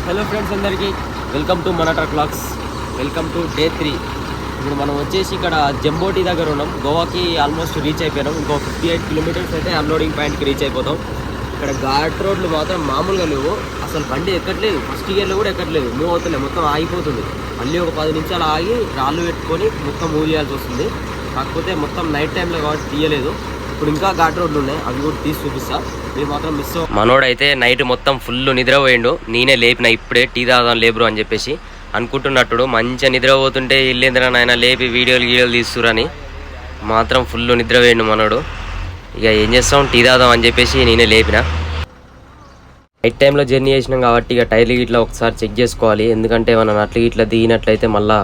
Hello friends అందరికీ welcome to మన truck vlogs. Welcome to day 3. ఇప్పుడు మనం వచ్చేసి ఇక్కడ జంబోటి దగ్గర ఉన్నాం. గోవాకి ఆల్మోస్ట్ రీచ్ అయిపోయినాం. ఇంకో 58 కిలోమీటర్స్ అయితే అన్లోడింగ్ పాయింట్కి రీచ్ అయిపోతాం. ఇక్కడ ఘాట్ రోడ్లు మాత్రం మామూలుగా లేవు. అసలు బండి ఎక్కట్లేదు, ఫస్ట్ గేర్లో కూడా ఎక్కట్లేదు, మూవ్ అవుతలేదు, మొత్తం ఆగిపోతుంది. మళ్ళీ ఒక 10 నిమిషాలు ఆగి రాళ్ళు పెట్టుకొని మొత్తం మూవ్ చేయాల్సి వస్తుంది. కాకపోతే మొత్తం నైట్ టైంలో కాబట్టి తీయలేదు. ఇప్పుడు ఇంకా ఘాట్ రోడ్లు ఉన్నాయి, అవి కూడా తీసి చూపిస్తా. మీరు మాత్రం మిస్ మనోడైతే నైట్ మొత్తం ఫుల్ నిద్రపోయిండు. నేనే లేపిన, ఇప్పుడే టీ తాగుదాం లేబరు అని చెప్పేసి అనుకుంటున్నట్టుడు. మంచిగా నిద్రపోతుంటే ఇల్లేంద్రా నాయన లేపి వీడియోలు తీస్తురని మాత్రం ఫుల్ నిద్రపోయిండు మనోడు. ఇక ఏం చేస్తాం, టీ తాగుదాం అని చెప్పేసి నేనే లేపిన. నైట్ టైంలో జర్నీ చేసినాం కాబట్టి ఇక టైర్లు గిట్లా ఒకసారి చెక్ చేసుకోవాలి. ఎందుకంటే మనం అట్ల గిట్లా దిగినట్లయితే మళ్ళీ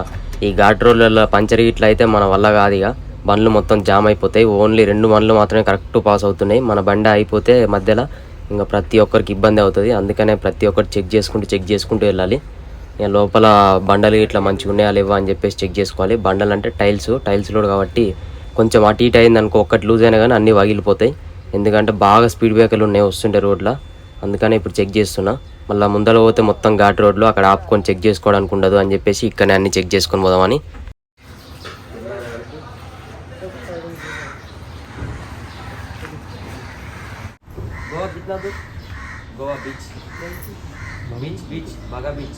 ఈ ఘాట్ రోడ్లలో పంచర్ గిట్ల అయితే మన వల్ల కాదు. ఇక బండ్లు మొత్తం జామ్ అయిపోతాయి. ఓన్లీ 2 బండ్లు మాత్రమే కరెక్ట్ పాస్ అవుతున్నాయి. మన బండి అయిపోతే మధ్యలో ఇంకా ప్రతి ఒక్కరికి ఇబ్బంది అవుతుంది. అందుకనే ప్రతి ఒక్కరు చెక్ చేసుకుంటూ వెళ్ళాలి. ఇక లోపల బండలు ఇట్లా మంచిగా ఉన్నాయా లేవా అని చెప్పేసి చెక్ చేసుకోవాలి. బండలు అంటే టైల్స్ లోడ్ కాబట్టి కొంచెం అటు ఇటు అయింది అనుకో, ఒక్కటి లూజ్ అయినా కానీ అన్నీ పగిలిపోతాయి. ఎందుకంటే బాగా స్పీడ్ బ్రేకర్లు ఉన్నాయి వస్తుంటే రోడ్లో. అందుకనే ఇప్పుడు చెక్ చేస్తున్నా. మళ్ళీ ముందర పోతే మొత్తం ఘాట్ రోడ్లు, అక్కడ ఆపుకొని చెక్ చేసుకోవడానికి ఉండదు అని చెప్పేసి ఇక్కడనే అన్ని చెక్ చేసుకొని పోదామని. गोवा कितना दूर? गोवा बीच बागा बीच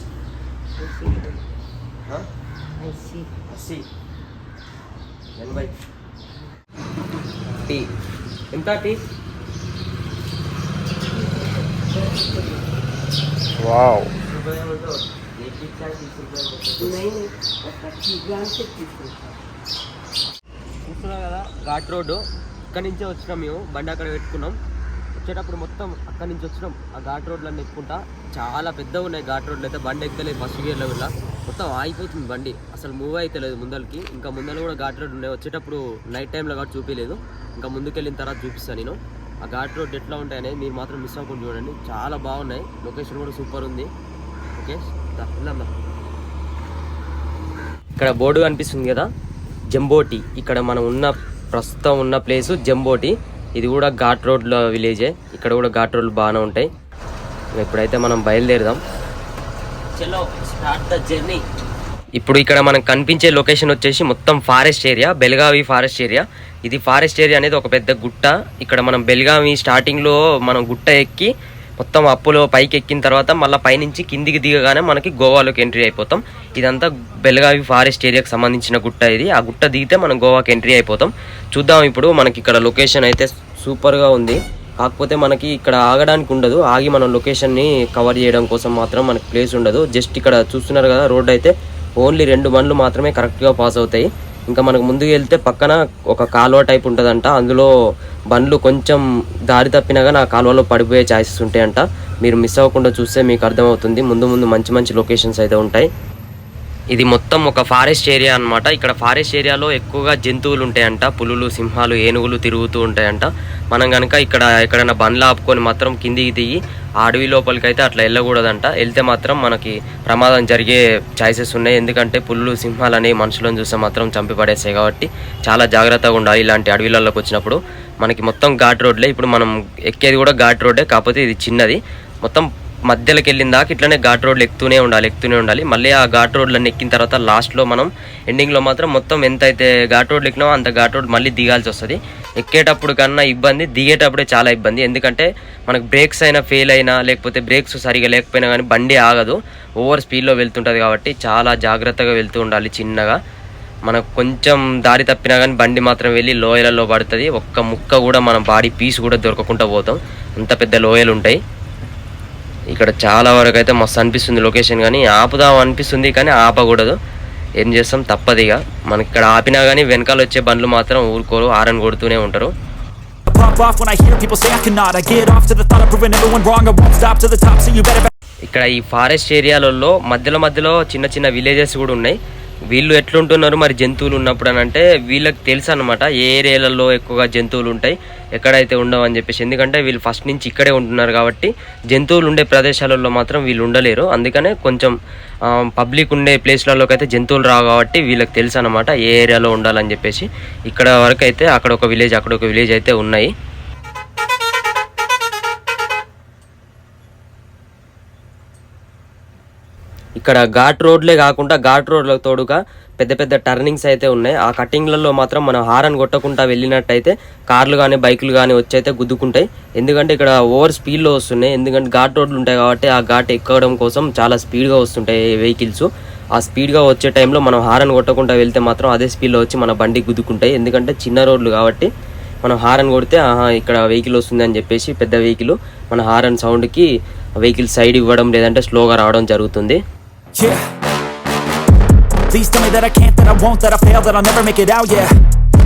80 80 టీ ఎంత టీ? वाओ చూస్తున్నాం కదా ఘాట్ రోడ్డు. అక్కడి నుంచే వచ్చినాం మేము, బండి అక్కడ పెట్టుకున్నాం. వచ్చేటప్పుడు మొత్తం అక్కడి నుంచి వచ్చినాం. ఆ ఘాట్ రోడ్లన్నీ ఎక్కుంటా చాలా పెద్దగా ఉన్నాయి. ఘాట్ రోడ్లు అయితే బండి ఎక్కలేదు. ఫస్ట్ గేర్లో వెళ్ళా మొత్తం ఆగిపోతుంది బండి, అసలు మూవ్ అయితే లేదు ముందరికి. ఇంకా ముందర కూడా ఘాట్ రోడ్ ఉన్నాయి. వచ్చేటప్పుడు నైట్ టైంలో కాబట్టి చూపించలేదు, ఇంకా ముందుకెళ్ళిన తర్వాత చూపిస్తాను నేను. ఆ ఘాట్ రోడ్ ఎట్లా ఉంటాయనేది మీరు మాత్రం మిస్ అవ్వకుండా చూడండి. చాలా బాగున్నాయి, లొకేషన్ కూడా సూపర్ ఉంది. ఓకే వెళ్దాం. ఇక్కడ బోర్డు కనిపిస్తుంది కదా, జంబోటి. ఇక్కడ మనం ప్రస్తుతం ఉన్న ప్లేసు జంబోటి. ఇది కూడా ఘాట్ రోడ్ల విలేజే. ఇక్కడ కూడా ఘాట్ రోడ్లు బాగానే ఉంటాయి. ఇప్పుడైతే మనం బయలుదేరదాం. చలో స్టార్ట్ ద జర్నీ. ఇప్పుడు ఇక్కడ మనకు కనిపించే లొకేషన్ వచ్చేసి మొత్తం forest area, Belagavi forest area. ఇది ఫారెస్ట్ ఏరియా అనేది ఒక పెద్ద గుట్ట. ఇక్కడ మనం బెల్గావి స్టార్టింగ్లో మనం గుట్ట ఎక్కి మొత్తం అప్పులో పైకి ఎక్కిన తర్వాత మళ్ళీ పైనుంచి కిందికి దిగగానే మనకి గోవాలోకి ఎంట్రీ అయిపోతాం. ఇదంతా బెల్గావి ఫారెస్ట్ ఏరియాకి సంబంధించిన గుట్ట ఇది. ఆ గుట్ట దిగితే మనం గోవాకి ఎంట్రీ అయిపోతాం. చూద్దాం ఇప్పుడు. మనకి ఇక్కడ లొకేషన్ అయితే సూపర్గా ఉంది. కాకపోతే మనకి ఇక్కడ ఆగడానికి ఉండదు. ఆగి మనం లొకేషన్ని కవర్ చేయడం కోసం మాత్రం మనకి ప్లేస్ ఉండదు. జస్ట్ ఇక్కడ చూస్తున్నారు కదా, రోడ్ అయితే ఓన్లీ 2 బండ్లు మాత్రమే కరెక్ట్గా పాస్ అవుతాయి. ఇంకా మనకు ముందుకు వెళ్తే పక్కన ఒక కాలువ టైప్ ఉంటుందంట. అందులో బండ్లు కొంచెం దారి తప్పినా కానీ ఆ కాలువలో పడిపోయే ఛాన్సెస్ ఉంటాయంట. మీరు మిస్ అవ్వకుండా చూస్తే మీకు అర్థమవుతుంది. ముందు మంచి లొకేషన్స్ అయితే ఉంటాయి. ఇది మొత్తం ఒక ఫారెస్ట్ ఏరియా అనమాట. ఇక్కడ ఫారెస్ట్ ఏరియాలో ఎక్కువగా జంతువులు ఉంటాయంట. పులులు, సింహాలు, ఏనుగులు తిరుగుతూ ఉంటాయంట. మనం కనుక ఇక్కడ ఎక్కడైనా బండ్లు ఆపుకొని మాత్రం కిందికి దిగి ఆ అడవి లోపలికి అయితే అట్లా వెళ్ళకూడదంట. వెళ్తే మాత్రం మనకి ప్రమాదం జరిగే ఛాన్సెస్ ఉన్నాయి. ఎందుకంటే పులులు, సింహాలు అనేవి మనుషులను చూస్తే మాత్రం చంపి పడేస్తాయి. కాబట్టి చాలా జాగ్రత్తగా ఉండాలి ఇలాంటి అడవిలలోకి వచ్చినప్పుడు. మనకి మొత్తం ఘాట్ రోడ్లే. ఇప్పుడు మనం ఎక్కేది కూడా ఘాట్ రోడ్డే, కాకపోతే ఇది చిన్నది. మొత్తం మధ్యలోకి వెళ్ళిన దాకా ఇట్లనే ఘాట్ రోడ్లు ఎక్కుతూనే ఉండాలి. మళ్ళీ ఆ ఘాట్ రోడ్లన్నీ ఎక్కిన తర్వాత లాస్ట్లో మనం ఎండింగ్లో మాత్రం మొత్తం ఎంత అయితే ఘాట్ రోడ్లు ఎక్కినామో అంత ఘాట్ రోడ్ మళ్ళీ దిగాల్సి వస్తుంది. ఎక్కేటప్పుడు కన్నా ఇబ్బంది, దిగేటప్పుడే చాలా ఇబ్బంది. ఎందుకంటే మనకు బ్రేక్స్ అయినా ఫెయిల్ అయినా లేకపోతే బ్రేక్స్ సరిగా లేకపోయినా కానీ బండి ఆగదు, ఓవర్ స్పీడ్లో వెళ్తుంటుంది. కాబట్టి చాలా జాగ్రత్తగా వెళ్తూ ఉండాలి చిన్నగా. మనకు కొంచెం దారి తప్పినా కానీ బండి మాత్రం వెళ్ళి లోయలలో పడుతుంది. ఒక్క ముక్క కూడా మన బాడీ పీస్ కూడా దొరకకుండా పోతాం, అంత పెద్ద లోయలు ఉంటాయి. ఇక్కడ చాలా వరకు అయితే మస్తు అనిపిస్తుంది లొకేషన్, కానీ ఆపుదాం అనిపిస్తుంది కానీ ఆపకూడదు. ఏం చేస్తాం, తప్పదిగా. మనకి ఇక్కడ ఆపినా కానీ వెనకాల వచ్చే బండ్లు మాత్రం ఊరుకోరు, హారన్ కొడుతూనే ఉంటారు. ఇక్కడ ఈ ఫారెస్ట్ ఏరియాలలో మధ్యలో చిన్న విలేజెస్ కూడా ఉన్నాయి. వీళ్ళు ఎట్లుంటున్నారు మరి జంతువులు ఉన్నప్పుడు అని అంటే వీళ్ళకి తెలుసు అనమాట ఏ ఏరియాలలో ఎక్కువగా జంతువులు ఉంటాయి, ఎక్కడైతే ఉండవు అని చెప్పేసి. ఎందుకంటే వీళ్ళు ఫస్ట్ నుంచి ఇక్కడే ఉంటున్నారు కాబట్టి జంతువులు ఉండే ప్రదేశాలలో మాత్రం వీళ్ళు ఉండలేరు. అందుకనే కొంచెం పబ్లిక్ ఉండే ప్లేస్లలోకి అయితే జంతువులు రావు కాబట్టి వీళ్ళకి తెలుసు అనమాట ఏ ఏరియాలో ఉండాలని చెప్పేసి. ఇక్కడ వరకు అయితే అక్కడ ఒక విలేజ్ అయితే ఉన్నాయి. ఇక్కడ ఘాట్ రోడ్లే కాకుండా ఘాట్ రోడ్లకు తోడుగా పెద్ద పెద్ద టర్నింగ్స్ అయితే ఉన్నాయి. ఆ కటింగ్లలో మాత్రం మనం హారన్ కొట్టకుండా వెళ్ళినట్టయితే కార్లు కానీ బైకులు కానీ వచ్చి అయితే గుద్దుకుంటాయి. ఎందుకంటే ఇక్కడ ఓవర్ స్పీడ్లో వస్తున్నాయి. ఎందుకంటే ఘాట్ రోడ్లు ఉంటాయి కాబట్టి ఆ ఘాట్ ఎక్కడం కోసం చాలా స్పీడ్గా వస్తుంటాయి వెహికల్స్. ఆ స్పీడ్గా వచ్చే టైంలో మనం హారన్ కొట్టకుండా వెళ్తే మాత్రం అదే స్పీడ్లో వచ్చి మన బండి గుద్దుకుంటాయి. ఎందుకంటే చిన్న రోడ్లు కాబట్టి మనం హారన్ కొడితే ఇక్కడ వెహికల్ వస్తుంది అని చెప్పేసి పెద్ద వెహికల్ మన హారన్ సౌండ్కి వెహికల్ సైడ్ ఇవ్వడం లేదంటే స్లోగా రావడం జరుగుతుంది. Please tell me that I can't, that I won't, that I fail, that I'll never make it out, yeah.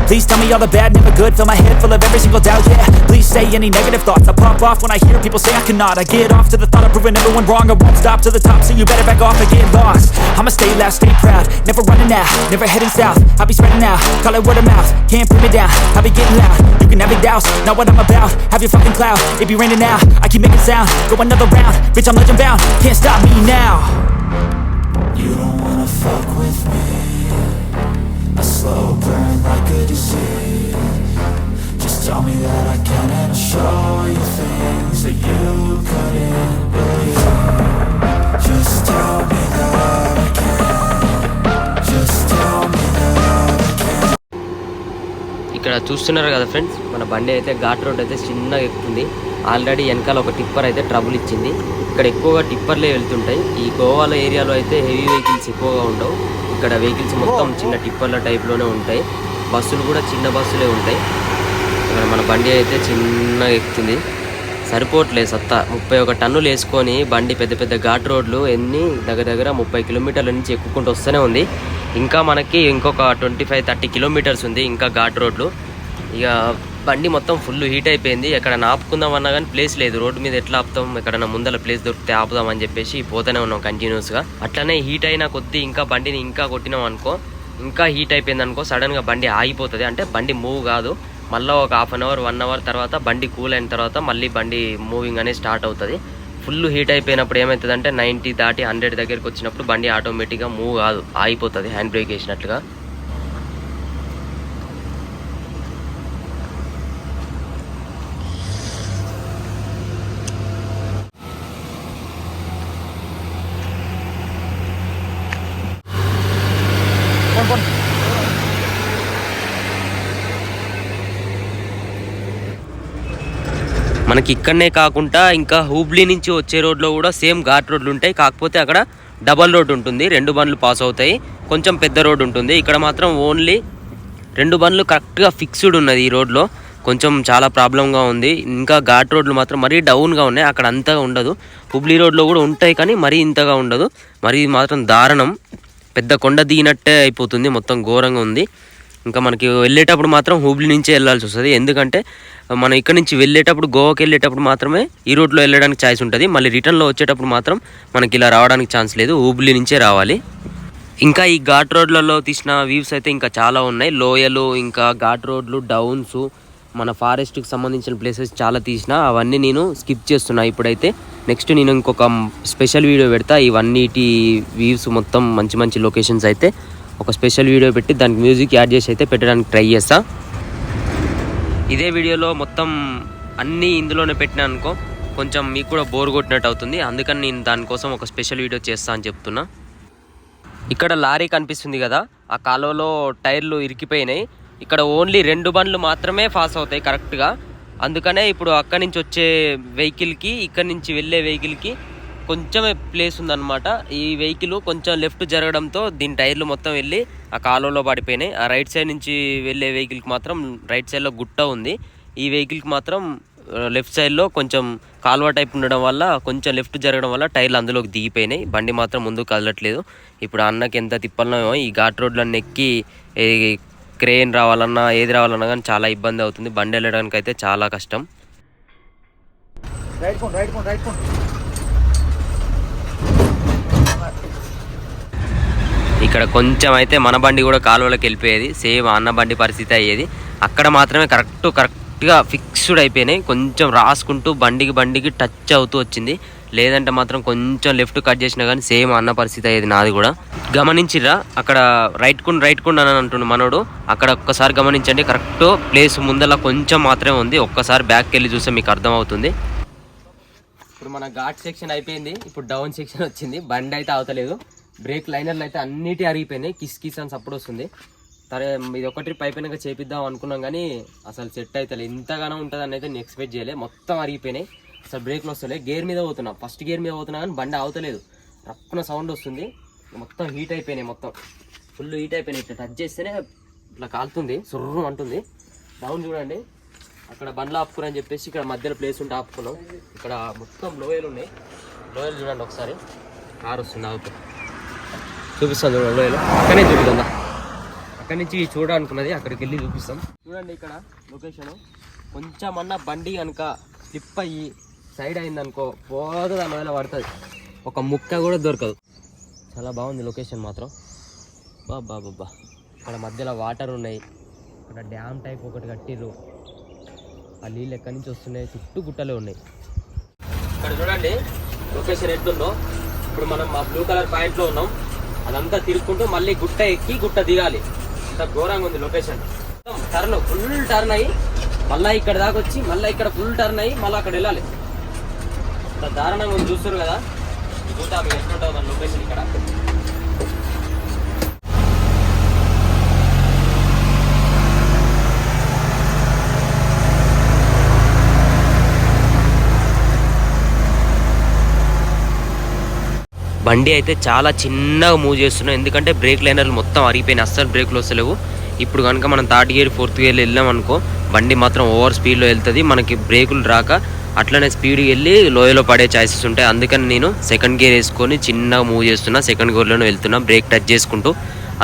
Please tell me all the bad, never good, fill my head full of every single doubt, yeah. Please say any negative thoughts, I pop off when I hear people say I cannot. I get off to the thought of proving everyone wrong, I won't stop to the top, so you better back off and get lost. I'ma stay loud, stay proud, never running out, never heading south. I'll be spreading out, call it word of mouth, can't put me down, I'll be getting loud. You can have it douse, not what I'm about, have your fucking clout. It be raining now, I keep making sound, go another round, bitch I'm legend bound, can't stop me now. You don't wanna fuck with me, a slow burn like a disease. Just tell me that I can and I'll show you things that you couldn't believe. Just tell me that I can. Just tell me that I can. ఇక్కడ చూస్తున్నారు కదా friends, మన బండి అయితే ghat road అయితే చిన్నగా ఎక్కుతుంది. Already వెనకాల ఒక టిప్పర్ అయితే ట్రబుల్ ఇచ్చింది. ఇక్కడ ఎక్కువగా టిప్పర్లే వెళ్తుంటాయి. ఈ గోవాల ఏరియాలో అయితే హెవీ వెహికల్స్ ఎక్కువగా ఉండవు. ఇక్కడ వెహికల్స్ మొత్తం చిన్న టిప్పర్ల టైప్లోనే ఉంటాయి. బస్సులు కూడా చిన్న బస్సులే ఉంటాయి. ఇక్కడ మన బండి అయితే చిన్నగా ఎక్కుతుంది. సరిపోవట్లేదు సత్తా. 31 టన్నులు వేసుకొని బండి పెద్ద పెద్ద ఘాట్ రోడ్లు దగ్గర 30 కిలోమీటర్ల నుంచి ఎక్కుకుంటూ వస్తూనే ఉంది. ఇంకా మనకి ఇంకొక 25-30 కిలోమీటర్స్ ఉంది ఇంకా ఘాట్ రోడ్లు. ఇక బండి మొత్తం ఫుల్ హీట్ అయిపోయింది. ఎక్కడ ఆపుకుందాం అన్నా కానీ ప్లేస్ లేదు. రోడ్డు మీద ఎట్లా ఆపుతాం, ఎక్కడన్నా ముందర ప్లేస్ దొరికితే ఆపుదాం అని చెప్పేసి పోతూనే ఉన్నాం కంటిన్యూస్గా. అట్లనే హీట్ అయినా కొద్దీ ఇంకా బండిని ఇంకా కొట్టినాం అనుకో, ఇంకా హీట్ అయిపోయింది అనుకో, సడన్గా బండి ఆగిపోతుంది. అంటే బండి మూవ్ కాదు. మళ్ళీ ఒక హాఫ్ అన్ అవర్ 1 అవర్ తర్వాత బండి కూల్ అయిన తర్వాత మళ్ళీ బండి మూవింగ్ అనేది స్టార్ట్ అవుతుంది. ఫుల్ హీట్ అయిపోయినప్పుడు ఏమవుతుంది అంటే 90 దాటి 100 దగ్గరికి వచ్చినప్పుడు బండి ఆటోమేటిక్గా మూవ్ కాదు, ఆగిపోతుంది హ్యాండ్ బ్రేక్ వేసినట్లుగా. మనకి ఇక్కడనే కాకుండా ఇంకా హూబ్లీ నుంచి వచ్చే రోడ్లో కూడా సేమ్ ఘాట్ రోడ్లు ఉంటాయి. కాకపోతే అక్కడ డబల్ రోడ్ ఉంటుంది, 2 బండ్లు పాస్ అవుతాయి. కొంచెం పెద్ద రోడ్ ఉంటుంది. ఇక్కడ మాత్రం ఓన్లీ 2 బండ్లు కరెక్ట్గా ఫిక్స్డ్ ఉన్నది. ఈ రోడ్లో కొంచెం చాలా ప్రాబ్లంగా ఉంది. ఇంకా ఘాట్ రోడ్లు మాత్రం మరీ డౌన్గా ఉన్నాయి. అక్కడ అంతగా ఉండదు. హుబ్లీ రోడ్లో కూడా ఉంటాయి కానీ మరీ ఇంతగా ఉండదు. మరి మాత్రం దారుణం, పెద్ద కొండ దిగినట్టే అయిపోతుంది, మొత్తం ఘోరంగా ఉంది. ఇంకా మనకి వెళ్ళేటప్పుడు మాత్రం హుబ్లీ నుంచే వెళ్ళాల్సి వస్తుంది. ఎందుకంటే మనం ఇక్కడ నుంచి వెళ్ళేటప్పుడు గోవాకి వెళ్ళేటప్పుడు మాత్రమే ఈ రోడ్లో వెళ్ళడానికి ఛాయిస్ ఉంటుంది. మళ్ళీ రిటర్న్లో వచ్చేటప్పుడు మాత్రం మనకి ఇలా రావడానికి ఛాన్స్ లేదు, హుబ్లీ నుంచే రావాలి. ఇంకా ఈ ఘాట్ రోడ్లలో తీసిన వ్యూస్ అయితే ఇంకా చాలా ఉన్నాయి. లోయలు, ఇంకా ఘాట్ రోడ్లు, డౌన్స్, మన ఫారెస్ట్కి సంబంధించిన ప్లేసెస్ చాలా తీసిన. అవన్నీ నేను స్కిప్ చేస్తున్నా ఇప్పుడైతే. నెక్స్ట్ నేను ఇంకొక స్పెషల్ వీడియో పెడతా. ఇవన్నిటి వ్యూస్ మొత్తం మంచి మంచి లొకేషన్స్ అయితే ఒక స్పెషల్ వీడియో పెట్టి దానికి మ్యూజిక్ యాడ్ చేసి అయితే పెట్టడానికి ట్రై చేస్తా. ఇదే వీడియోలో మొత్తం అన్నీ ఇందులోనే పెట్టినా అనుకో కొంచెం మీకు కూడా బోర్ కొట్టినట్టు అవుతుంది. అందుకని నేను దానికోసం ఒక స్పెషల్ వీడియో చేస్తా అని చెప్తున్నా. ఇక్కడ లారీ కనిపిస్తుంది కదా, ఆ కాలువలో టైర్లు ఇరికిపోయినాయి. ఇక్కడ ఓన్లీ 2 బండ్లు మాత్రమే పాస్ అవుతాయి కరెక్ట్గా. అందుకనే ఇప్పుడు అక్కడి నుంచి వచ్చే వెహికల్కి ఇక్కడి నుంచి వెళ్ళే వెహికల్కి కొంచెమే ప్లేస్ ఉందన్నమాట. ఈ వెహికల్ కొంచెం లెఫ్ట్ జరగడంతో దీని టైర్లు మొత్తం వెళ్ళి ఆ కాలువలో పడిపోయినాయి. ఆ రైట్ సైడ్ నుంచి వెళ్ళే వెహికల్కి మాత్రం రైట్ సైడ్లో గుట్ట ఉంది. ఈ వెహికల్కి మాత్రం లెఫ్ట్ సైడ్లో కొంచెం కాలువ టైప్ ఉండడం వల్ల కొంచెం లెఫ్ట్ జరగడం వల్ల టైర్లు అందులోకి దిగిపోయినాయి. బండి మాత్రం ముందుకు కదలట్లేదు. ఇప్పుడు అన్నకి ఎంత తిప్పాలనో ఈ ఘాట్ రోడ్లన్నీ ఎక్కి క్రేన్ రావాలన్నా ఏది రావాలన్నా కానీ చాలా ఇబ్బంది అవుతుంది. బండి వెళ్ళడానికి అయితే చాలా కష్టం. ఇక్కడ కొంచెం అయితే మన బండి కూడా కాలువలోకి వెళ్ళిపోయేది. సేమ్ అన్న బండి పరిస్థితి అయ్యేది. అక్కడ మాత్రమే కరెక్ట్గా ఫిక్స్డ్ అయిపోయినాయి. కొంచెం రాసుకుంటూ బండికి టచ్ అవుతూ వచ్చింది. లేదంటే మాత్రం కొంచెం లెఫ్ట్ కట్ చేసినా కానీ సేమ్ అన్న పరిస్థితి అయ్యేది నాది కూడా. గమనించిర్రా అక్కడ రైట్ కుండ్ అని అంటుండు మనోడు. అక్కడ ఒక్కసారి గమనించండి, కరెక్ట్ ప్లేస్ ముందర కొంచెం మాత్రమే ఉంది. ఒక్కసారి బ్యాక్కి వెళ్ళి చూస్తే మీకు అర్థమవుతుంది. ఇప్పుడు మన ఘాట్ సెక్షన్ అయిపోయింది, ఇప్పుడు డౌన్ సెక్షన్ వచ్చింది. బండి అయితే అవతలేదు, బ్రేక్ లైనర్లు అయితే అన్నిటి అరిగిపోయినాయి, కిస్ కిస్ అని సపోర్ట్ వస్తుంది. సరే ఇది ఒక ట్రిప్ అయిపోయినాక చేపిద్దాం అనుకున్నాం కానీ అసలు సెట్ అవుతలేదు. ఇంతగానో ఉంటుందని అయితే నేను ఎక్స్పెక్ట్ చేయలే. మొత్తం అరిగిపోయినాయి, అసలు బ్రేక్లు వస్తలే. గేర్ మీద పోతున్నా, ఫస్ట్ గేర్ మీద పోతున్నా కానీ బండి అవతలేదు, రప్పున సౌండ్ వస్తుంది. మొత్తం హీట్ అయిపోయినాయి, మొత్తం ఫుల్ హీట్ అయిపోయినాయి. ఇట్లా టచ్ చేస్తేనే ఇట్లా కాలుతుంది, సుర్రు అంటుంది. డౌన్ చూడండి, అక్కడ బండ్లు ఆపుకుని చెప్పేసి ఇక్కడ మధ్యలో ప్లేస్ ఉంటే ఆపుకున్నాం. ఇక్కడ మొత్తం లోయలు ఉన్నాయి, లోయలు చూడండి ఒకసారి. కారు వస్తుంది, ఆపు చూపిస్తాను చూడండి. లోయలు అక్కడనే చూపిస్తుందా, అక్కడి నుంచి చూడాలనుకున్నది అక్కడికి వెళ్ళి చూపిస్తాం. చూడండి ఇక్కడ లొకేషను. కొంచెమన్నా బండి కనుక స్లిప్ అయ్యి సైడ్ అయిందనుకో పోదు, దాని వల్ల పడుతుంది, ఒక ముక్క కూడా దొరకదు. చాలా బాగుంది లొకేషన్ మాత్రం. బాబా ఇక్కడ మధ్యలో వాటర్ ఉన్నాయి, ఇక్కడ డ్యామ్ టైప్ ఒకటి కట్టిర్రు, ఆ నీళ్ళు ఎక్కడి నుంచి వస్తున్నాయి, చుట్టూ గుట్టలే ఉన్నాయి. ఇక్కడ చూడండి లొకేషన్ ఎట్లుందో. ఇప్పుడు మనం మా బ్లూ కలర్ పాయింట్లో ఉన్నాం, అదంతా తిరుక్కుంటూ మళ్ళీ గుట్ట ఎక్కి గుట్ట దిగాలి. అంత ఘోరంగా ఉంది లొకేషన్. టర్న్ ఫుల్ టర్న్ అయ్యి మళ్ళీ ఇక్కడ దాకా వచ్చి మళ్ళీ ఇక్కడ ఫుల్ టర్న్ అయ్యి మళ్ళీ అక్కడ వెళ్ళాలి. అంత దారుణంగా ఉంది, చూస్తారు కదా. చూద్దాం మీకు ఎట్లుంటుంది మన లొకేషన్ ఇక్కడ. బండి అయితే చాలా చిన్నగా మూవ్ చేస్తున్నాం, ఎందుకంటే బ్రేక్ లైనర్లు మొత్తం అరిగిపోయినాయి, అస్సలు బ్రేక్లు వస్తలేవు. ఇప్పుడు కనుక మనం థర్డ్ గేర్ ఫోర్త్ గేర్లో వెళ్ళాం అనుకో బండి మాత్రం ఓవర్ స్పీడ్లో వెళ్తుంది, మనకి బ్రేకులు రాక అట్లనే స్పీడ్కి వెళ్ళి లోయలో పడే ఛాన్సెస్ ఉంటాయి. అందుకని నేను సెకండ్ గేర్ వేసుకొని చిన్నగా మూవ్ చేస్తున్నా, సెకండ్ గేర్లోనే వెళ్తున్నా, బ్రేక్ టచ్ చేసుకుంటూ.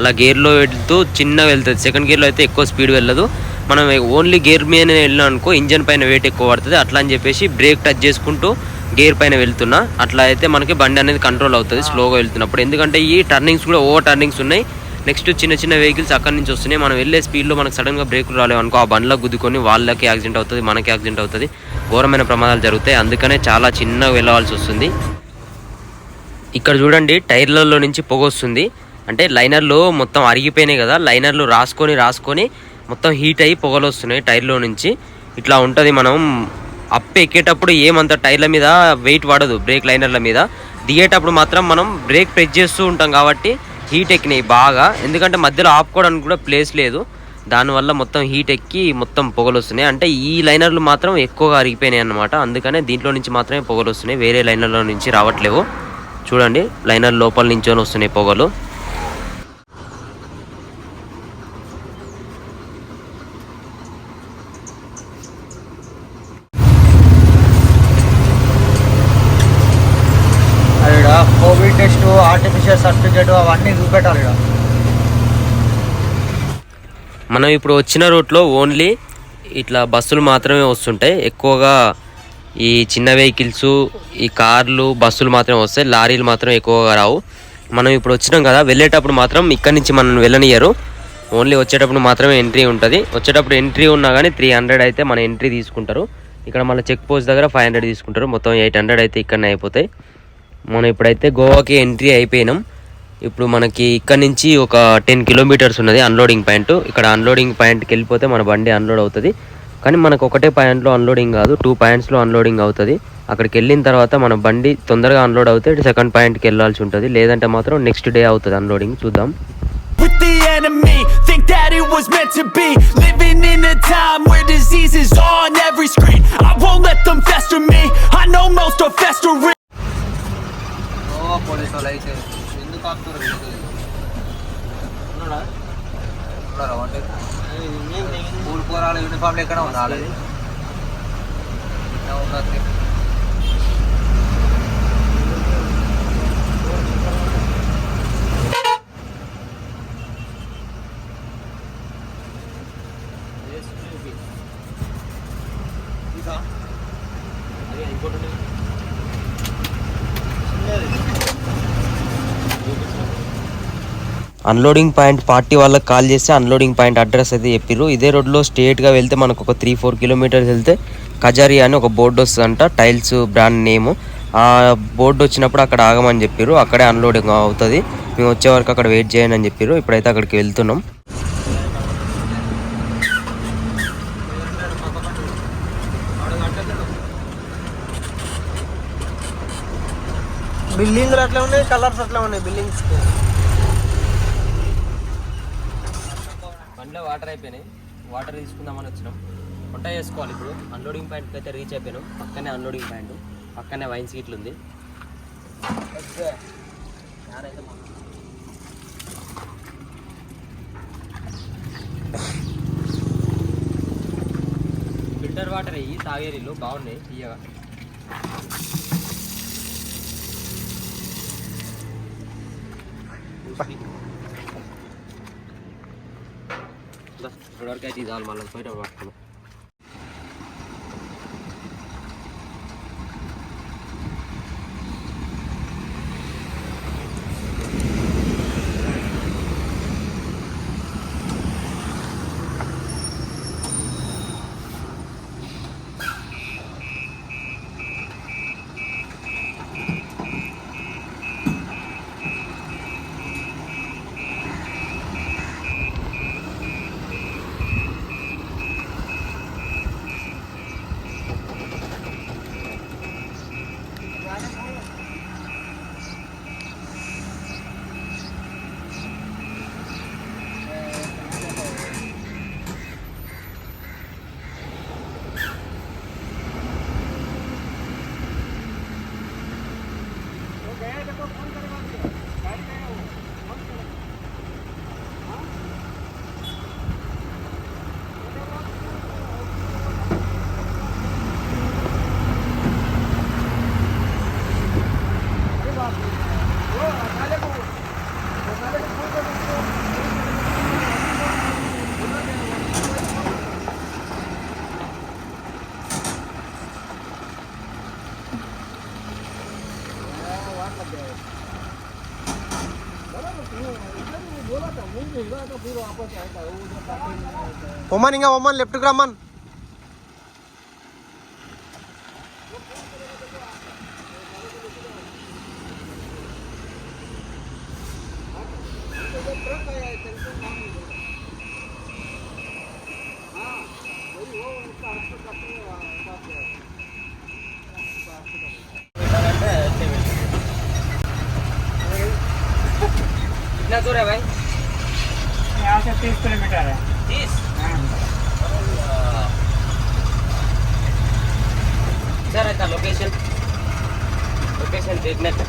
అలా గేర్లో వెళ్తూ చిన్నగా వెళ్తుంది. సెకండ్ గేర్లో అయితే ఎక్కువ స్పీడ్ వెళ్ళదు, మనం ఓన్లీ గేర్ మీద వెళ్ళాం అనుకో ఇంజన్ పైన వెయిట్ ఎక్కువ పడుతుంది. అట్లా అని చెప్పేసి బ్రేక్ టచ్ చేసుకుంటూ గేర్ పైన వెళ్తున్నా, అట్లా అయితే మనకి బండి అనేది కంట్రోల్ అవుతుంది స్లోగా వెళ్తున్నప్పుడు. ఎందుకంటే ఈ టర్నింగ్స్ కూడా ఓవర్ టర్నింగ్స్ ఉన్నాయి, నెక్స్ట్ చిన్న చిన్న వెహికల్స్ అక్కడి నుంచి వస్తున్నాయి. మనం వెళ్ళే స్పీడ్లో మనకు సడన్గా బ్రేకులు రాలేవనుకో ఆ బండ్లకు గుద్దుకొని వాళ్ళకి యాక్సిడెంట్ అవుతుంది, మనకి యాక్సిడెంట్ అవుతుంది, ఘోరమైన ప్రమాదాలు జరుగుతాయి. అందుకనే చాలా చిన్నగా వెళ్ళవలసి వస్తుంది. ఇక్కడ చూడండి టైర్లలో నుంచి పొగ వస్తుంది, అంటే లైనర్లు మొత్తం అరిగిపోయినాయి కదా, లైనర్లు రాసుకొని మొత్తం హీట్ అయ్యి పొగలు వస్తున్నాయి టైర్లో నుంచి. ఇట్లా ఉంటుంది. మనం అప్ ఎక్కేటప్పుడు ఏమంత టైర్ల మీద వెయిట్ పడదు, బ్రేక్ లైనర్ల మీద. దిగేటప్పుడు మాత్రం మనం బ్రేక్ ప్రెస్ చేస్తూ ఉంటాం కాబట్టి హీట్ ఎక్కినాయి బాగా, ఎందుకంటే మధ్యలో ఆపుకోవడానికి కూడా ప్లేస్ లేదు. దానివల్ల మొత్తం హీట్ ఎక్కి మొత్తం పొగలు వస్తున్నాయి. అంటే ఈ లైనర్లు మాత్రం ఎక్కువగా అరిగిపోయినాయి అన్నమాట, అందుకనే దీంట్లో నుంచి మాత్రమే పొగలు వస్తున్నాయి, వేరే లైనర్ల నుంచి రావట్లేవు. చూడండి లైనర్ లోపల నుంచొని వస్తున్నాయి పొగలు. కోవిడ్ టెస్ట్, ఆర్టిఫిషియల్ సర్టిఫికేట్ అవన్నీ చూపెట్టాలి. మనం ఇప్పుడు వచ్చిన రూట్లో ఓన్లీ ఇట్లా బస్సులు మాత్రమే వస్తుంటాయి, ఎక్కువగా ఈ చిన్న వెహికల్స్, ఈ కార్లు, బస్సులు మాత్రమే వస్తాయి, లారీలు మాత్రం ఎక్కువగా రావు. మనం ఇప్పుడు వచ్చినాం కదా, వెళ్ళేటప్పుడు మాత్రం ఇక్కడి నుంచి మనం వెళ్ళనియరు, ఓన్లీ వచ్చేటప్పుడు మాత్రమే ఎంట్రీ ఉంటుంది. వచ్చేటప్పుడు ఎంట్రీ ఉన్నా కానీ 300 అయితే మన ఎంట్రీ తీసుకుంటారు. ఇక్కడ మళ్ళీ చెక్ పోస్ట్ దగ్గర 500 తీసుకుంటారు, మొత్తం 800 అయితే ఇక్కడనే అయిపోతాయి. మనం ఇప్పుడైతే గోవాకి ఎంట్రీ అయిపోయినాం. ఇప్పుడు మనకి ఇక్కడ నుంచి ఒక 10 కిలోమీటర్స్ ఉన్నది అన్లోడింగ్ పాయింట్. ఇక్కడ అన్లోడింగ్ పాయింట్కి వెళ్ళిపోతే మన బండి అన్లోడ్ అవుతుంది. కానీ మనకు ఒకటే పాయింట్లో అన్లోడింగ్ కాదు, 2 పాయింట్స్లో అన్లోడింగ్ అవుతుంది. అక్కడికి వెళ్ళిన తర్వాత మన బండి తొందరగా అన్లోడ్ అవుతే సెకండ్ పాయింట్కి వెళ్ళాల్సి ఉంటుంది, లేదంటే మాత్రం నెక్స్ట్ డే అవుతుంది అన్లోడింగ్. చూద్దాం. With the enemy, think that it was meant to be. Living in a time where disease is on every screen. I won't let them fester me, I know most are festering. Police వాళ్ళు అయితే ఎందుకు ఆపుతారు? School పోరాలు యూనిఫామ్లు ఎక్కడ ఉండాలి? Unloading point party వాళ్ళకి call చేస్తే unloading point address అయితే చెప్పిర్రు. ఇదే రోడ్లో స్ట్రేట్గా వెళ్తే మనకు ఒక 3-4 కిలోమీటర్స్ వెళ్తే కజారియా అని ఒక బోర్డు వస్తుందంట, టైల్స్ బ్రాండ్ నేము. ఆ బోర్డు వచ్చినప్పుడు అక్కడ ఆగమని చెప్పారు, అక్కడే అన్లోడింగ్ అవుతుంది, మేము వచ్చే వరకు అక్కడ వెయిట్ చేయండి అని చెప్పారు. ఇప్పుడైతే అక్కడికి వెళ్తున్నాం. బిల్డింగ్లు అట్లా ఉన్నాయి, కలర్స్ అట్లా ఉన్నాయి బిల్డింగ్స్. బండిలో వాటర్ అయిపోయినాయి, వాటర్ తీసుకుందామని వచ్చినాం. వంట చేసుకోవాలి ఇప్పుడు. అన్లోడింగ్ పాయింట్కి అయితే రీచ్ అయిపోయినాం. పక్కనే అన్లోడింగ్ పాయింట్, పక్కనే వైన్ సీట్లు ఉంది. ఫిల్టర్ వాటర్ అయ్యి తాగేరీలు బాగున్నాయి తీయగా. ఇప్పటివరకు అయితే ఇది చాలు, మళ్ళీ పోయిన పట్టుకున్నాం. ఒమన్ ఇంకా ఒమన్ లెఫ్ట్కి రమ్మన్. कितना दूर है भाई? यहाँ से 30 किलोमीटर है. 30? क्या रहता लोकेशन? लोकेशन देखने का.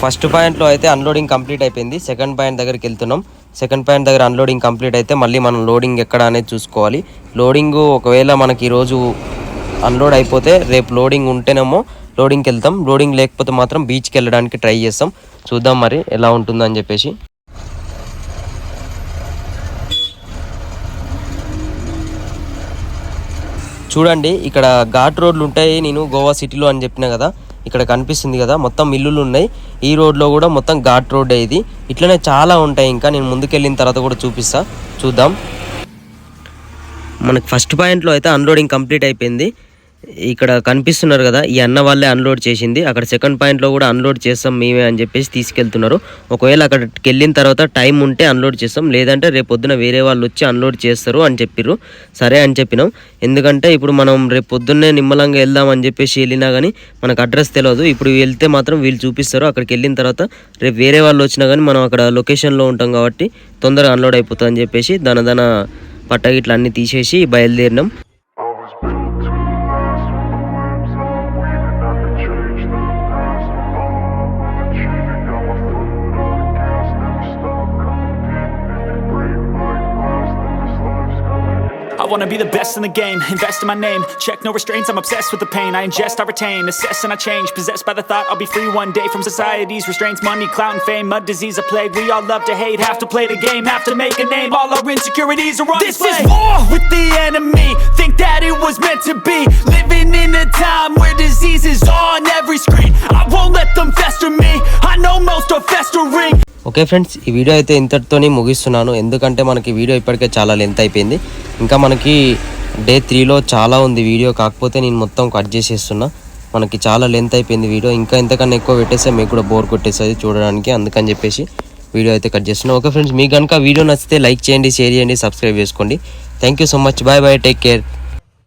ఫస్ట్ పాయింట్లో అయితే అన్లోడింగ్ కంప్లీట్ అయిపోయింది. సెకండ్ పాయింట్ దగ్గరికి వెళ్తున్నాం. సెకండ్ పాయింట్ దగ్గర అన్లోడింగ్ కంప్లీట్ అయితే మళ్ళీ మనం లోడింగ్ ఎక్కడ అనేది చూసుకోవాలి. లోడింగ్ ఒకవేళ మనకి ఈరోజు అన్లోడ్ అయిపోతే రేపు లోడింగ్ ఉంటేనేమో లోడింగ్కి వెళ్తాం. లోడింగ్ లేకపోతే మాత్రం బీచ్కి వెళ్ళడానికి ట్రై చేస్తాం. చూద్దాం మరి ఎలా ఉంటుందని చెప్పేసి. చూడండి ఇక్కడ ఘాట్ రోడ్లు ఉంటాయి. నేను గోవా సిటీలో అని చెప్పిన కదా, ఇక్కడ కనిపిస్తుంది కదా మొత్తం ఇల్లులు ఉన్నాయి. ఈ రోడ్లో కూడా మొత్తం ఘాట్ రోడ్ ఇది. ఇట్లనే చాలా ఉంటాయి. ఇంకా నేను ముందుకెళ్ళిన తర్వాత కూడా చూపిస్తా, చూద్దాం. మనకి ఫస్ట్ పాయింట్లో అయితే అన్లోడింగ్ కంప్లీట్ అయిపోయింది. ఇక్కడ కనిపిస్తున్నారు కదా, ఈ అన్న వాళ్ళే అన్లోడ్ చేసింది. అక్కడ సెకండ్ పాయింట్లో కూడా అన్లోడ్ చేస్తాం మేమే అని చెప్పేసి తీసుకెళ్తున్నారు. ఒకవేళ అక్కడికి వెళ్ళిన తర్వాత టైం ఉంటే అన్లోడ్ చేస్తాం, లేదంటే రేపు పొద్దున వేరే వాళ్ళు వచ్చి అన్లోడ్ చేస్తారు అని చెప్పిర్రు. సరే అని చెప్పినాం. ఎందుకంటే ఇప్పుడు మనం రేపు పొద్దున్నే నిమ్మలంగా వెళ్దాం అని చెప్పేసి వెళ్ళినా కానీ మనకు అడ్రస్ తెలియదు. ఇప్పుడు వెళ్తే మాత్రం వీళ్ళు చూపిస్తారు. అక్కడికి వెళ్ళిన తర్వాత రేపు వేరే వాళ్ళు వచ్చినా కానీ మనం అక్కడ లొకేషన్లో ఉంటాం కాబట్టి తొందరగా అన్లోడ్ అయిపోతుంది అని చెప్పేసి దన పట్టగిట్లు అన్నీ తీసేసి బయలుదేరినాం. I wanna be the best in the game, invest in my name, check no restraints, I'm obsessed with the pain. I ingest, I retain, assess and I change, possessed by the thought I'll be free one day from society's restraints. Money, clout and fame, a disease, a plague. We all love to hate, have to play the game, have to make a name. All our insecurities are on display. This is war with the enemy, think that it was meant to be. Living in a time where disease is on every screen. I won't let them fester me, I know most are festering. Okay friends, ఈ video అయితే ఇంతటితోనే ముగిస్తున్నాను. ఎందుకంటే మనకి video ఇప్పటికే చాలా length అయిపోయింది. ఇంకా మనకి డే 3లో చాలా ఉంది వీడియో, కాకపోతే నేను మొత్తం కట్ చేసేస్తున్నా. మనకి చాలా లెంత్ అయిపోయింది వీడియో. ఇంకా ఇంతకన్నా ఎక్కువ పెట్టేస్తే మీకు కూడా బోర్ కొట్టేస్తుంది చూడడానికి, అందుకని చెప్పేసి వీడియో అయితే కట్ చేస్తున్నా. ఓకే ఫ్రెండ్స్, మీకు కనుక వీడియో నచ్చితే లైక్ చేయండి, షేర్ చేయండి, సబ్స్క్రైబ్ చేసుకోండి. Thank you so much. Bye bye, take care.